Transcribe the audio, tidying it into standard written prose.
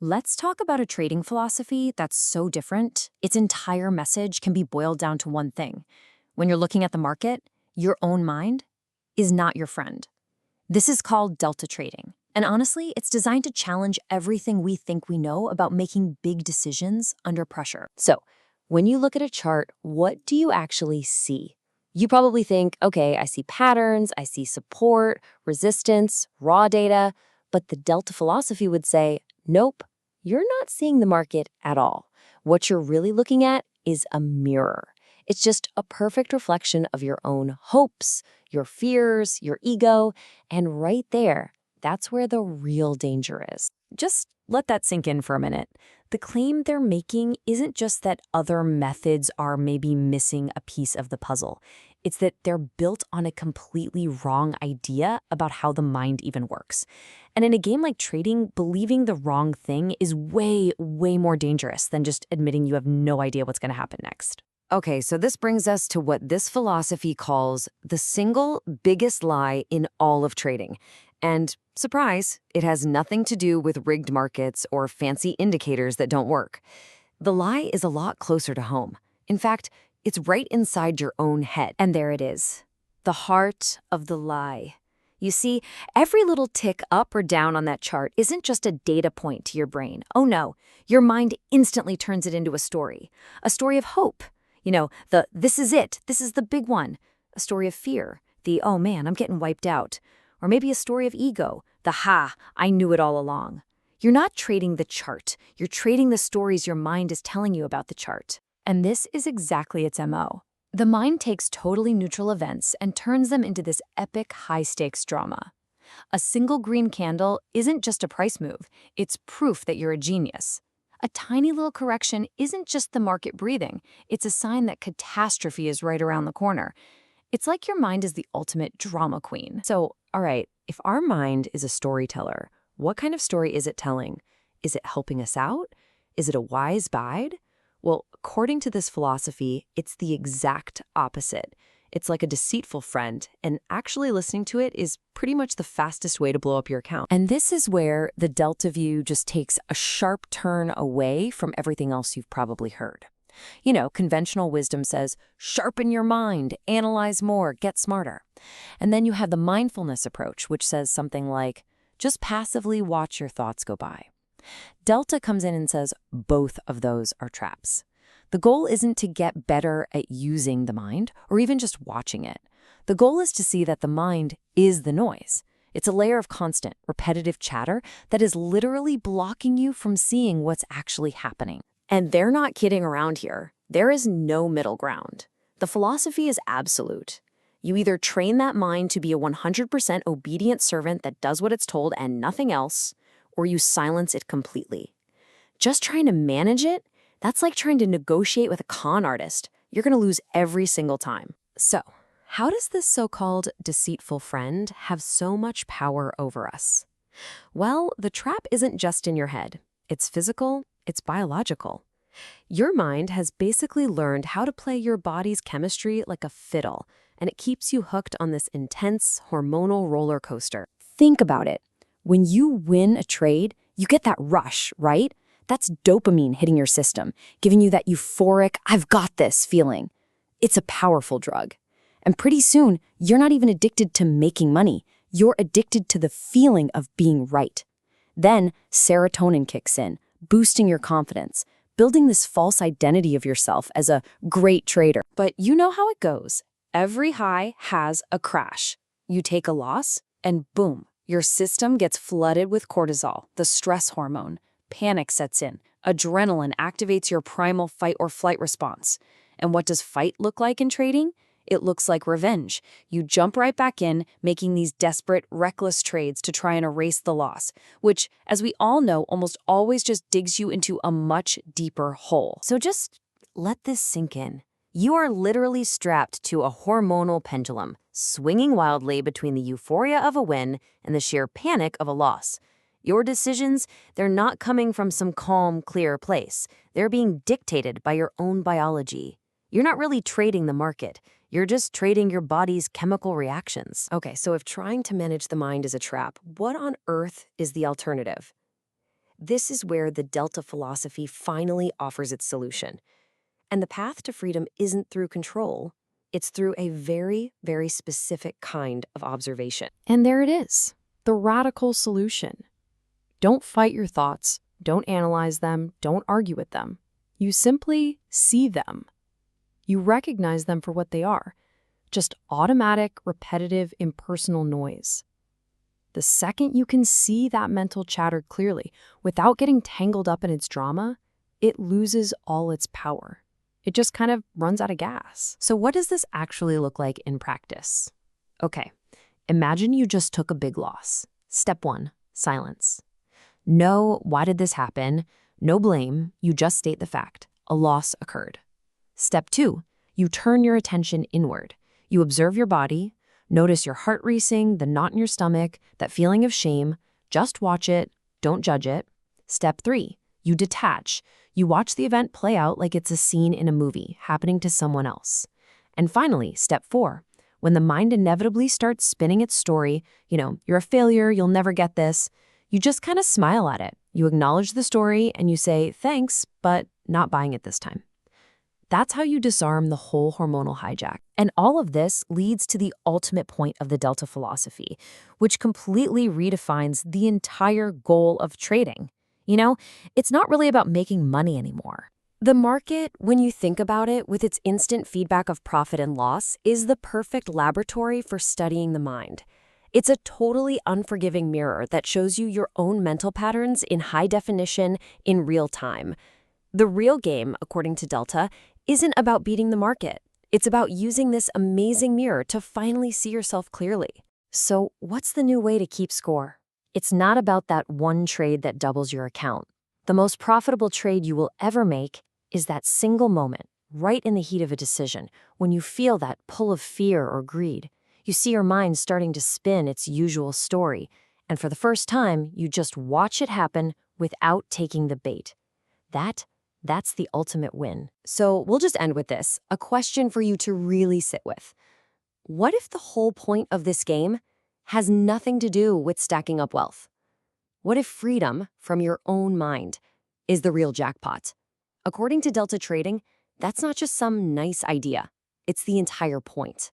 Let's talk about a trading philosophy that's so different, its entire message can be boiled down to one thing. When you're looking at the market, your own mind is not your friend. This is called delta trading. And honestly, it's designed to challenge everything we think we know about making big decisions under pressure. So, when you look at a chart, what do you actually see? You probably think, okay, I see patterns, I see support, resistance, raw data, but the delta philosophy would say, nope, you're not seeing the market at all. What you're really looking at is a mirror. It's just a perfect reflection of your own hopes, your fears, your ego, and right there, that's where the real danger is. Just let that sink in for a minute. The claim they're making isn't just that other methods are maybe missing a piece of the puzzle. It's that they're built on a completely wrong idea about how the mind even works. And in a game like trading, believing the wrong thing is way, way more dangerous than just admitting you have no idea what's going to happen next. Okay, so this brings us to what this philosophy calls the single biggest lie in all of trading. And surprise, it has nothing to do with rigged markets or fancy indicators that don't work. The lie is a lot closer to home. In fact, it's right inside your own head. And there it is, the heart of the lie. You see, every little tick up or down on that chart isn't just a data point to your brain. Oh no, your mind instantly turns it into a story of hope. This is it, this is the big one. A story of fear, the oh man, I'm getting wiped out. Or maybe a story of ego, the ha, I knew it all along. You're not trading the chart, you're trading the stories your mind is telling you about the chart. And this is exactly its MO. The mind takes totally neutral events and turns them into this epic high-stakes drama. A single green candle isn't just a price move, it's proof that you're a genius. A tiny little correction isn't just the market breathing, it's a sign that catastrophe is right around the corner. It's like your mind is the ultimate drama queen. So, all right, if our mind is a storyteller, what kind of story is it telling? Is it helping us out? Is it a wise guide? Well, according to this philosophy, it's the exact opposite. It's like a deceitful friend, and actually listening to it is pretty much the fastest way to blow up your account. And this is where the Delta view just takes a sharp turn away from everything else you've probably heard. Conventional wisdom says, sharpen your mind, analyze more, get smarter. And then you have the mindfulness approach, which says something like, just passively watch your thoughts go by. Delta comes in and says both of those are traps. The goal isn't to get better at using the mind or even just watching it. The goal is to see that the mind is the noise. It's a layer of constant, repetitive chatter that is literally blocking you from seeing what's actually happening. And they're not kidding around here. There is no middle ground. The philosophy is absolute. You either train that mind to be a 100% obedient servant that does what it's told and nothing else, or you silence it completely. Just trying to manage it, that's like trying to negotiate with a con artist. You're going to lose every single time. So, how does this so-called deceitful friend have so much power over us? Well, the trap isn't just in your head. It's physical, it's biological. Your mind has basically learned how to play your body's chemistry like a fiddle, and it keeps you hooked on this intense hormonal roller coaster. Think about it. When you win a trade, you get that rush, right? That's dopamine hitting your system, giving you that euphoric, I've got this feeling. It's a powerful drug. And pretty soon, you're not even addicted to making money. You're addicted to the feeling of being right. Then serotonin kicks in, boosting your confidence, building this false identity of yourself as a great trader. But you know how it goes. Every high has a crash. You take a loss, and boom. Your system gets flooded with cortisol, the stress hormone. Panic sets in. Adrenaline activates your primal fight or flight response. And what does fight look like in trading? It looks like revenge. You jump right back in, making these desperate, reckless trades to try and erase the loss, which, as we all know, almost always just digs you into a much deeper hole. So just let this sink in. You are literally strapped to a hormonal pendulum, swinging wildly between the euphoria of a win and the sheer panic of a loss. Your decisions, they're not coming from some calm, clear place. They're being dictated by your own biology. You're not really trading the market. You're just trading your body's chemical reactions. Okay, so if trying to manage the mind is a trap, what on earth is the alternative? This is where the Delta philosophy finally offers its solution. And the path to freedom isn't through control, it's through a very, very specific kind of observation. And there it is, the radical solution. Don't fight your thoughts, don't analyze them, don't argue with them. You simply see them. You recognize them for what they are, just automatic, repetitive, impersonal noise. The second you can see that mental chatter clearly, without getting tangled up in its drama, it loses all its power. It just kind of runs out of gas. So what does this actually look like in practice? Okay, imagine you just took a big loss. Step 1, silence. No, why did this happen? No blame, you just state the fact. A loss occurred. Step 2, you turn your attention inward. You observe your body, notice your heart racing, the knot in your stomach, that feeling of shame. Just watch it, don't judge it. Step 3, you detach. You watch the event play out like it's a scene in a movie happening to someone else. And finally, step 4, when the mind inevitably starts spinning its story, you're a failure, you'll never get this, you just kind of smile at it. You acknowledge the story and you say, thanks, but not buying it this time. That's how you disarm the whole hormonal hijack. And all of this leads to the ultimate point of the Delta philosophy, which completely redefines the entire goal of trading. It's not really about making money anymore. The market, when you think about it, with its instant feedback of profit and loss, is the perfect laboratory for studying the mind. It's a totally unforgiving mirror that shows you your own mental patterns in high definition in real time. The real game, according to Delta, isn't about beating the market. It's about using this amazing mirror to finally see yourself clearly. So what's the new way to keep score? It's not about that one trade that doubles your account. The most profitable trade you will ever make is that single moment, right in the heat of a decision, when you feel that pull of fear or greed. You see your mind starting to spin its usual story, and for the first time, you just watch it happen without taking the bait. That's the ultimate win. So we'll just end with this, a question for you to really sit with. What if the whole point of this game has nothing to do with stacking up wealth? What if freedom from your own mind is the real jackpot? According to Delta Trading, that's not just some nice idea. It's the entire point.